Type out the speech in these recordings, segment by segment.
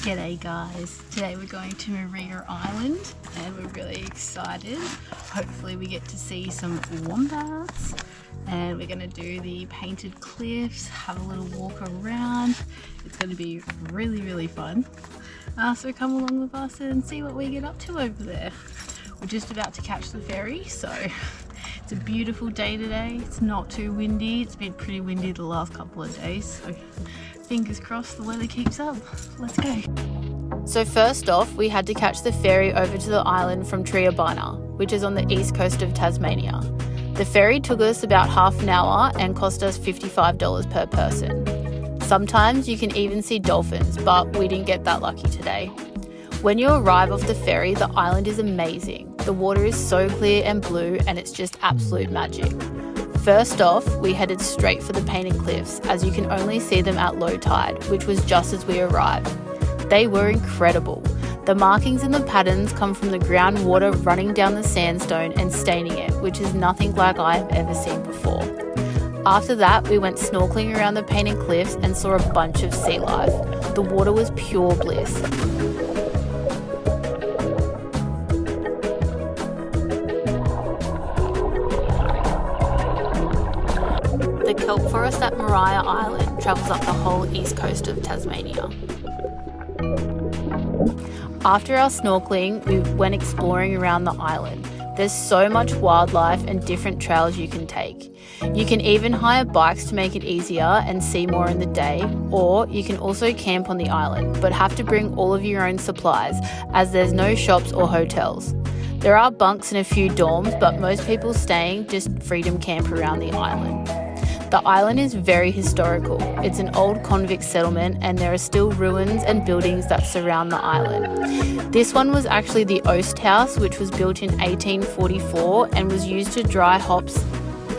G'day guys, today we're going to Maria Island and we're really excited. Hopefully we get to see some wombats and we're going to do the painted cliffs, have a little walk around. It's going to be really fun. So come along with us and see what we get up to over there. We're just about to catch the ferry, so it's a beautiful day today. It's not too windy. It's been pretty windy the last couple of days, so fingers crossed the weather keeps up. Let's go. So first off, we had to catch the ferry over to the island from Tasmania, which is on the east coast of Tasmania. The ferry took us about half an hour and cost us $55 per person. Sometimes you can even see dolphins, but we didn't get that lucky today. When you arrive off the ferry, the island is amazing. The water is so clear and blue and it's just absolute magic. First off, we headed straight for the painted cliffs, as you can only see them at low tide, which was just as we arrived. They were incredible. The markings and the patterns come from the groundwater running down the sandstone and staining it, which is nothing like I have ever seen before. After that, we went snorkeling around the painted cliffs and saw a bunch of sea life. The water was pure bliss. The kelp forest at Maria Island travels up the whole east coast of Tasmania. After our snorkeling, we went exploring around the island. There's so much wildlife and different trails you can take. You can even hire bikes to make it easier and see more in the day, or you can also camp on the island, but have to bring all of your own supplies as there's no shops or hotels. There are bunks and a few dorms, but most people staying just freedom camp around the island. The island is very historical. It's an old convict settlement and there are still ruins and buildings that surround the island. This one was actually the Oast House, which was built in 1844 and was used to dry hops,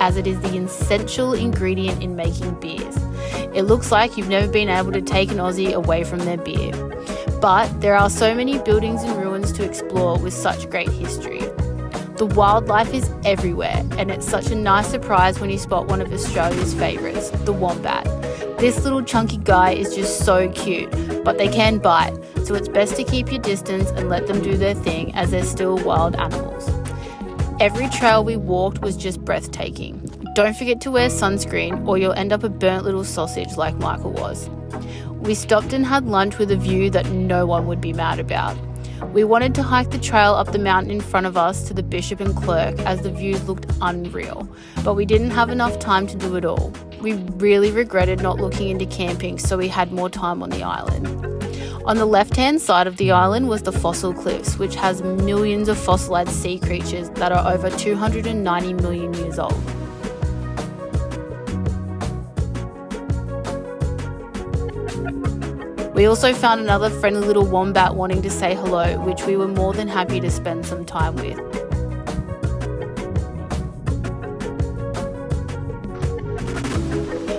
as it is the essential ingredient in making beers. It looks like you've never been able to take an Aussie away from their beer. But there are so many buildings and ruins to explore with such great history. The wildlife is everywhere and it's such a nice surprise when you spot one of Australia's favourites, the wombat. This little chunky guy is just so cute, but they can bite, so it's best to keep your distance and let them do their thing as they're still wild animals. Every trail we walked was just breathtaking. Don't forget to wear sunscreen or you'll end up a burnt little sausage like Michael was. We stopped and had lunch with a view that no one would be mad about. We wanted to hike the trail up the mountain in front of us to the Bishop and Clerk as the views looked unreal, but we didn't have enough time to do it all. We really regretted not looking into camping, so we had more time on the island. On the left-hand side of the island was the Fossil Cliffs, which has millions of fossilized sea creatures that are over 290 million years old. We also found another friendly little wombat wanting to say hello, which we were more than happy to spend some time with.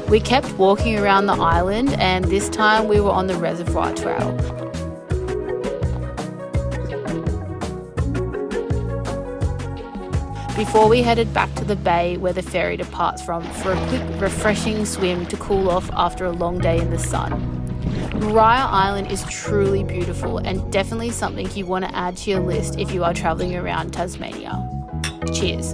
We kept walking around the island and this time we were on the Reservoir Trail. Before we headed back to the bay where the ferry departs from for a quick refreshing swim to cool off after a long day in the sun. Maria Island is truly beautiful and definitely something you want to add to your list if you are travelling around Tasmania. Cheers.